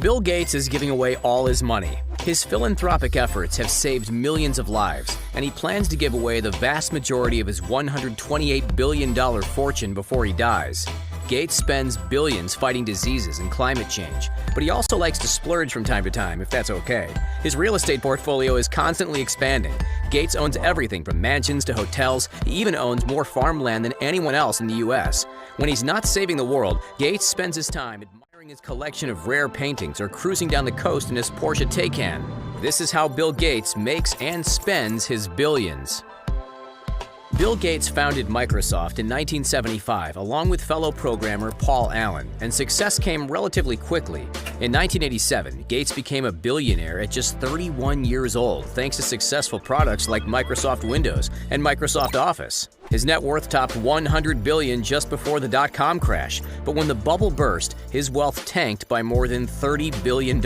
Bill Gates is giving away all his money. His philanthropic efforts have saved millions of lives, and he plans to give away the vast majority of his $128 billion fortune before he dies. Gates spends billions fighting diseases and climate change, but he also likes to splurge from time to time, if that's okay. His real estate portfolio is constantly expanding. Gates owns everything from mansions to hotels. He even owns more farmland than anyone else in the U.S. When he's not saving the world, Gates spends his time admiring his collection of rare paintings or cruising down the coast in his Porsche Taycan. This is how Bill Gates makes and spends his billions. Bill Gates founded Microsoft in 1975 along with fellow programmer Paul Allen, and success came relatively quickly. In 1987, Gates became a billionaire at just 31 years old thanks to successful products like Microsoft Windows and Microsoft Office. His net worth topped $100 billion just before the dot-com crash, but when the bubble burst, his wealth tanked by more than $30 billion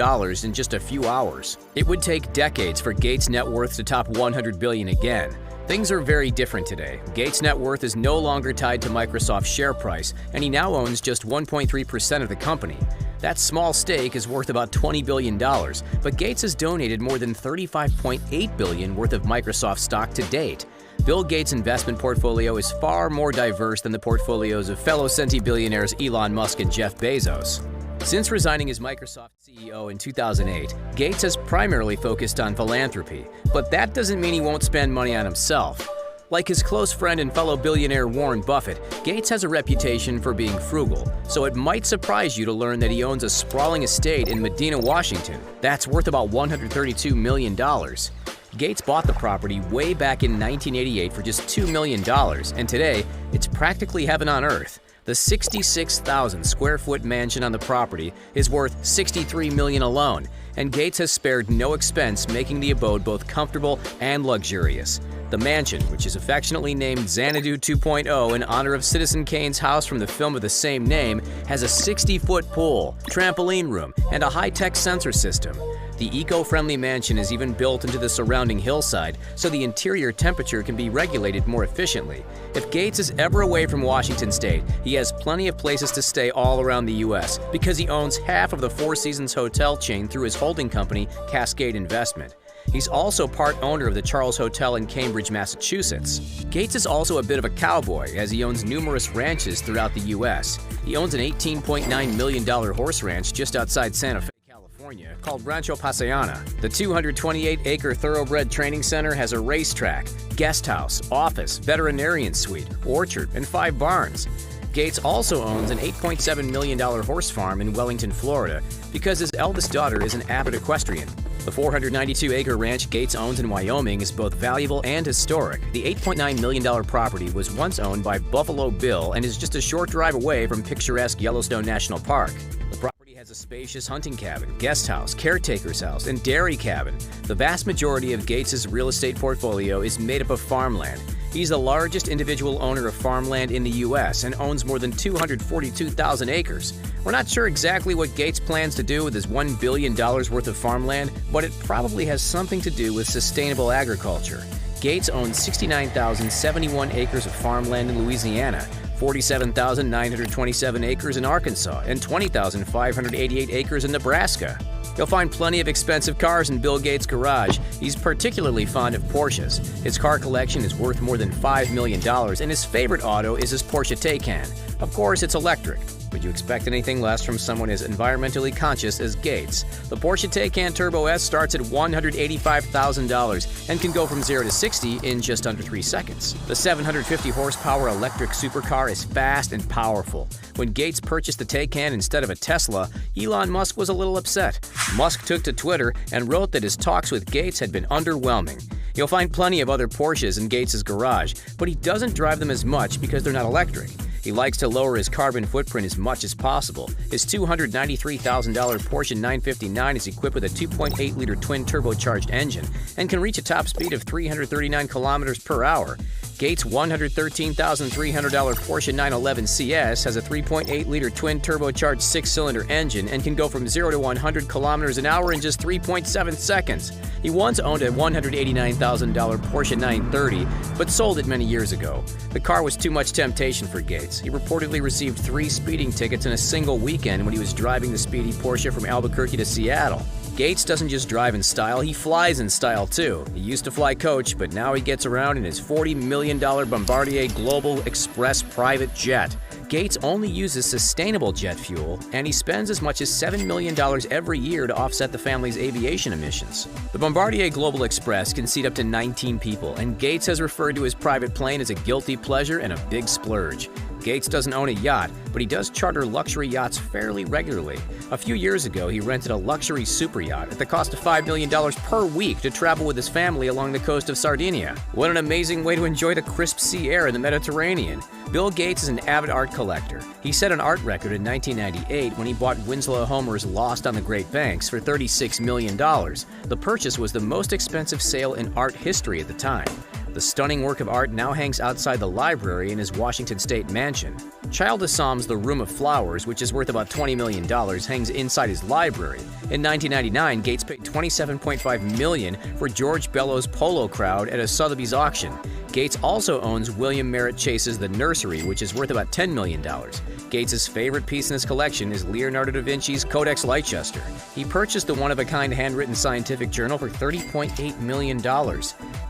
in just a few hours. It would take decades for Gates' net worth to top $100 billion again. Things are very different today. Gates' net worth is no longer tied to Microsoft's share price, and he now owns just 1.3% of the company. That small stake is worth about $20 billion, but Gates has donated more than $35.8 billion worth of Microsoft stock to date. Bill Gates' investment portfolio is far more diverse than the portfolios of fellow centibillionaires Elon Musk and Jeff Bezos. Since resigning as Microsoft CEO in 2008, Gates has primarily focused on philanthropy, but that doesn't mean he won't spend money on himself. Like his close friend and fellow billionaire Warren Buffett, Gates has a reputation for being frugal, so it might surprise you to learn that he owns a sprawling estate in Medina, Washington. That's worth about $132 million. Gates bought the property way back in 1988 for just $2 million, and today, it's practically heaven on earth. The 66,000 square foot mansion on the property is worth $63 million alone, and Gates has spared no expense making the abode both comfortable and luxurious. The mansion, which is affectionately named Xanadu 2.0 in honor of Citizen Kane's house from the film of the same name, has a 60-foot pool, trampoline room, and a high-tech sensor system. The eco-friendly mansion is even built into the surrounding hillside, so the interior temperature can be regulated more efficiently. If Gates is ever away from Washington State, he has plenty of places to stay all around the U.S. because he owns half of the Four Seasons hotel chain through his holding company, Cascade Investment. He's also part owner of the Charles Hotel in Cambridge, Massachusetts. Gates is also a bit of a cowboy, as he owns numerous ranches throughout the U.S. He owns an $18.9 million horse ranch just outside Santa Fe, California, called Rancho Paseana. The 228-acre thoroughbred training center has a racetrack, guest house, office, veterinarian suite, orchard, and 5 barns. Gates also owns an $8.7 million horse farm in Wellington, Florida, because his eldest daughter is an avid equestrian. The 492-acre ranch Gates owns in Wyoming is both valuable and historic. The $8.9 million property was once owned by Buffalo Bill and is just a short drive away from picturesque Yellowstone National Park. The property has a spacious hunting cabin, guest house, caretaker's house, and dairy cabin. The vast majority of Gates' real estate portfolio is made up of farmland. He's the largest individual owner of farmland in the U.S. and owns more than 242,000 acres. We're not sure exactly what Gates plans to do with his $1 billion worth of farmland, but it probably has something to do with sustainable agriculture. Gates owns 69,071 acres of farmland in Louisiana, 47,927 acres in Arkansas, and 20,588 acres in Nebraska. You'll find plenty of expensive cars in Bill Gates' garage. He's particularly fond of Porsches. His car collection is worth more than $5 million, and his favorite auto is his Porsche Taycan. Of course, it's electric. Would you expect anything less from someone as environmentally conscious as Gates? The Porsche Taycan Turbo S starts at $185,000 and can go from 0 to 60 in just under 3 seconds. The 750 horsepower electric supercar is fast and powerful. When Gates purchased the Taycan instead of a Tesla, Elon Musk was a little upset. Musk took to Twitter and wrote that his talks with Gates had been underwhelming. You'll find plenty of other Porsches in Gates' garage, but he doesn't drive them as much because they're not electric. He likes to lower his carbon footprint as much as possible. His $293,000 Porsche 959 is equipped with a 2.8-liter twin turbocharged engine and can reach a top speed of 339 kilometers per hour. Gates' $113,300 Porsche 911 CS has a 3.8-liter twin-turbocharged 6-cylinder engine and can go from 0 to 100 kilometers an hour in just 3.7 seconds. He once owned a $189,000 Porsche 930, but sold it many years ago. The car was too much temptation for Gates. He reportedly received 3 speeding tickets in a single weekend when he was driving the speedy Porsche from Albuquerque to Seattle. Gates doesn't just drive in style, he flies in style too. He used to fly coach, but now he gets around in his $40 million Bombardier Global Express private jet. Gates only uses sustainable jet fuel, and he spends as much as $7 million every year to offset the family's aviation emissions. The Bombardier Global Express can seat up to 19 people, and Gates has referred to his private plane as a guilty pleasure and a big splurge. Gates doesn't own a yacht, but he does charter luxury yachts fairly regularly. A few years ago, he rented a luxury super yacht at the cost of $5 million per week to travel with his family along the coast of Sardinia. What an amazing way to enjoy the crisp sea air in the Mediterranean. Bill Gates is an avid art collector. He set an art record in 1998 when he bought Winslow Homer's Lost on the Great Banks for $36 million. The purchase was the most expensive sale in art history at the time. The stunning work of art now hangs outside the library in his Washington State mansion. Child Assam's The Room of Flowers, which is worth about $20 million, hangs inside his library. In 1999, Gates paid $27.5 million for George Bellows' Polo Crowd at a Sotheby's auction. Gates also owns William Merritt Chase's The Nursery, which is worth about $10 million. Gates' favorite piece in his collection is Leonardo da Vinci's Codex Leicester. He purchased the one-of-a-kind handwritten scientific journal for $30.8 million.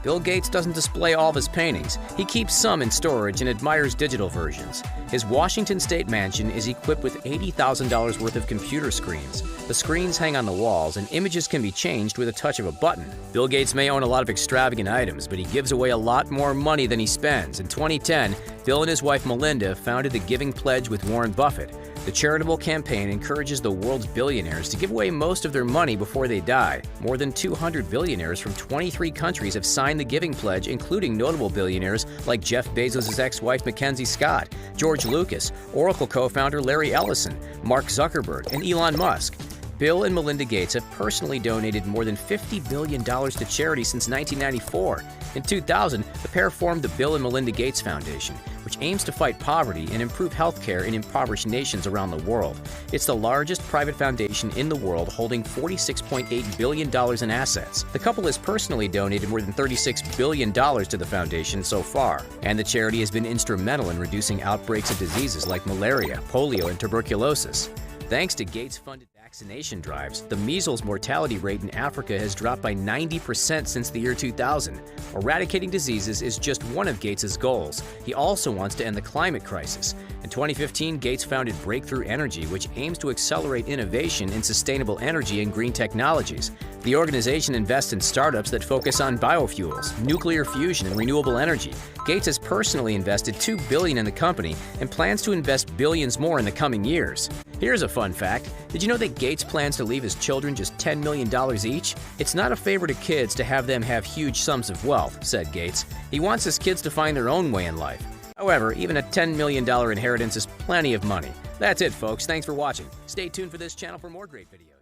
Bill Gates doesn't display all of his paintings. He keeps some in storage and admires digital versions. His Washington State mansion is equipped with $80,000 worth of computer screens. The screens hang on the walls, and images can be changed with a touch of a button. Bill Gates may own a lot of extravagant items, but he gives away a lot more money than he spends. In 2010, Bill and his wife Melinda founded the Giving Pledge with Warren Buffett. The charitable campaign encourages the world's billionaires to give away most of their money before they die. More than 200 billionaires from 23 countries have signed the Giving Pledge, including notable billionaires like Jeff Bezos' ex-wife Mackenzie Scott, George Lucas, Oracle co-founder Larry Ellison, Mark Zuckerberg, and Elon Musk. Bill and Melinda Gates have personally donated more than $50 billion to charity since 1994. In 2000, the pair formed the Bill and Melinda Gates Foundation, which aims to fight poverty and improve healthcare in impoverished nations around the world. It's the largest private foundation in the world, holding $46.8 billion in assets. The couple has personally donated more than $36 billion to the foundation so far, and the charity has been instrumental in reducing outbreaks of diseases like malaria, polio, and tuberculosis. Thanks to Gates-funded vaccination drives, the measles mortality rate in Africa has dropped by 90% since the year 2000. Eradicating diseases is just one of Gates' goals. He also wants to end the climate crisis. In 2015, Gates founded Breakthrough Energy, which aims to accelerate innovation in sustainable energy and green technologies. The organization invests in startups that focus on biofuels, nuclear fusion, and renewable energy. Gates has personally invested $2 billion in the company and plans to invest billions more in the coming years. Here's a fun fact. Did you know that Gates plans to leave his children just $10 million each? It's not a favor to kids to have them have huge sums of wealth, said Gates. He wants his kids to find their own way in life. However, even a $10 million inheritance is plenty of money. That's it, folks. Thanks for watching. Stay tuned for this channel for more great videos.